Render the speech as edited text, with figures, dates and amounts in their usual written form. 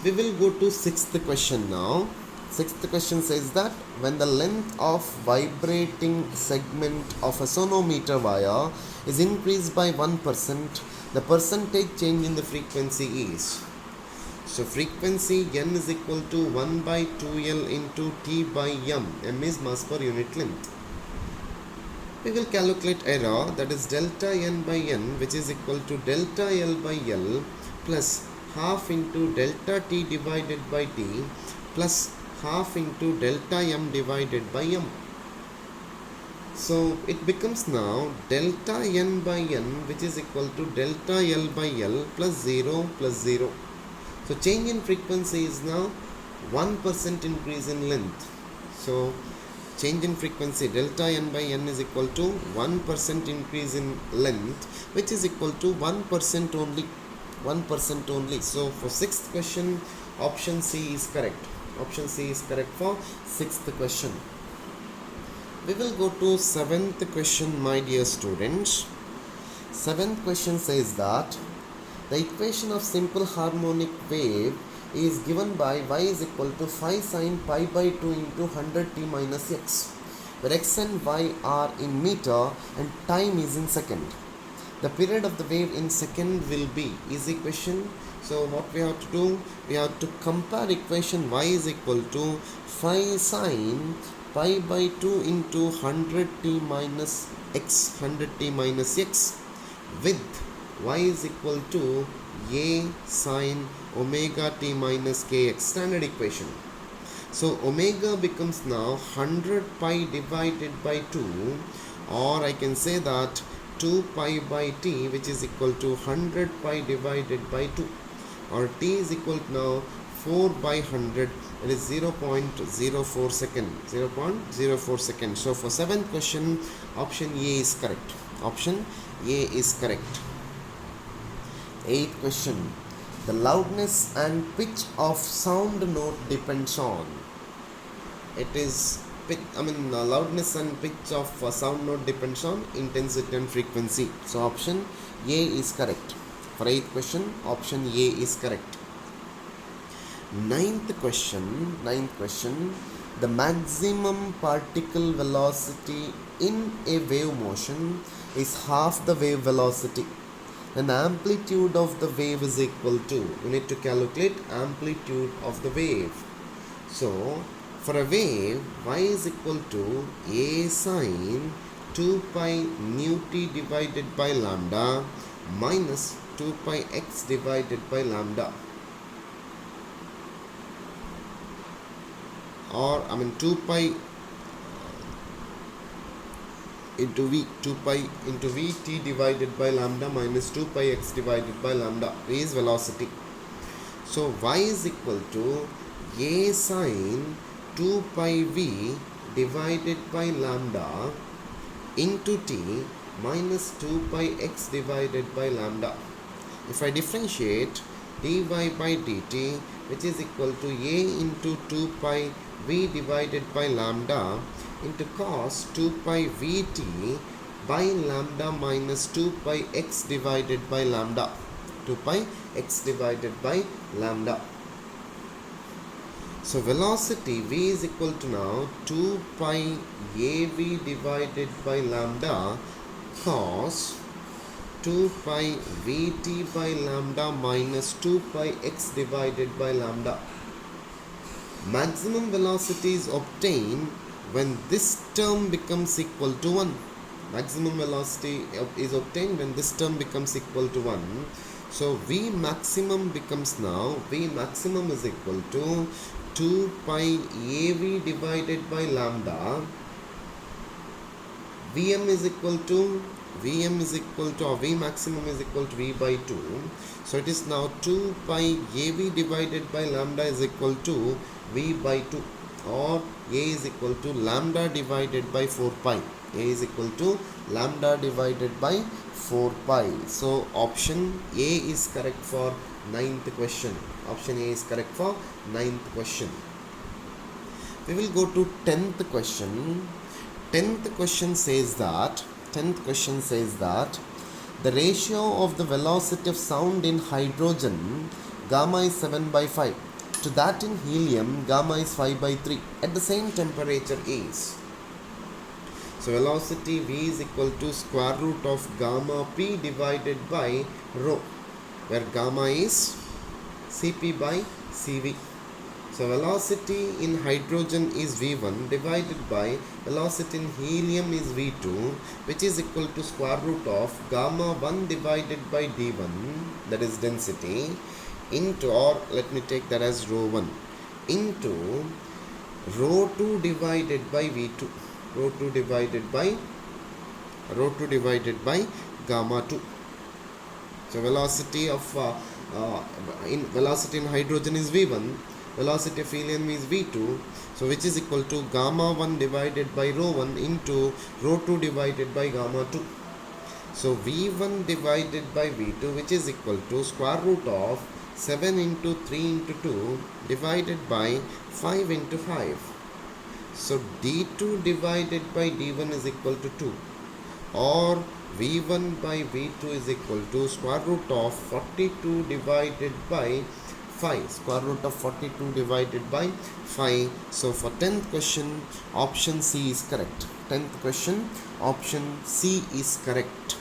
We will go to sixth question now. Sixth question says that when the length of vibrating segment of a sonometer wire is increased by 1%, the percentage change in the frequency is. So frequency n is equal to 1 by 2L into T by m is mass per unit length. We will calculate error, that is delta n by n, which is equal to delta L by L plus half into delta T divided by T plus half into delta M divided by M. So it becomes now delta n by n, which is equal to delta L by L plus 0 plus 0. So change in frequency is now 1% increase in length. So change in frequency delta n by n is equal to 1% increase in length, which is equal to 1% only. 1% only. So for sixth question, option C is correct. Option C is correct for sixth question. We will go to seventh question, my dear students. Seventh question says that the equation of simple harmonic wave is given by y is equal to 5 sine pi by 2 into 100t minus x, where x and y are in meter and time is in second. The period of the wave in second will be easy question. So what we have to do, we have to compare equation y is equal to 5 sine pi by 2 into 100t minus x, 100t minus x, with y is equal to a sine omega t minus kx, standard equation. So omega becomes now 100 pi divided by 2, or I can say that 2 pi by t, which is equal to 100 pi divided by 2, or t is equal to now 4 by 100, it is 0.04 second. 0.04 second. So for seventh question, option A is correct. Option A is correct. Eighth question. The loudness and pitch of sound note depends on. It is loudness and pitch of sound note depends on intensity and frequency. So option A is correct. For eighth question, option A is correct. Ninth question. The maximum particle velocity in a wave motion is half the wave velocity. Then the amplitude of the wave is equal to, you need to calculate amplitude of the wave. So for a wave, y is equal to a sine 2 pi nu t divided by lambda minus 2 pi x divided by lambda, or 2 pi into v, 2 pi into v t divided by lambda minus 2 pi x divided by lambda. V is velocity. So y is equal to a sine 2 pi v divided by lambda into t minus 2 pi x divided by lambda. If I differentiate dy by dt, which is equal to a into 2 pi v divided by lambda into cos 2 pi vt by lambda minus 2 pi x divided by lambda. 2 pi x divided by lambda. So velocity v is equal to now 2 pi av divided by lambda cos 2 pi vt by lambda minus 2 pi x divided by lambda. Maximum velocity is obtained when this term becomes equal to 1. Maximum velocity is obtained when this term becomes equal to 1. So V maximum becomes now, V maximum is equal to 2 pi AV divided by lambda. Vm is equal to, or V maximum is equal to V by 2. So it is now 2 pi AV divided by lambda is equal to V by 2, or A is equal to lambda divided by 4 pi. A is equal to lambda divided by 4 pi. So option A is correct for ninth question. Option A is correct for ninth question. We will go to 10th question. 10th question says that the ratio of the velocity of sound in hydrogen, gamma, is 7 by 5. to that in helium, gamma is 5 by 3 at the same temperature is. So velocity V is equal to square root of gamma P divided by rho, where gamma is Cp by Cv. So velocity in hydrogen is V1 divided by velocity in helium is V2, which is equal to square root of gamma 1 divided by d1, that is density, into, or let me take that as rho 1, into rho 2 divided by V2, rho 2 divided by gamma 2. So velocity in hydrogen is V1, velocity of helium is V2, so which is equal to gamma 1 divided by rho 1 into rho 2 divided by gamma 2. So V1 divided by V2, which is equal to square root of 7 into 3 into 2 divided by 5 into 5. So d2 divided by d1 is equal to 2, or V1 by V2 is equal to square root of 42 divided by 5, square root of 42 divided by 5. So for 10th question, option C is correct. 10th question, option C is correct.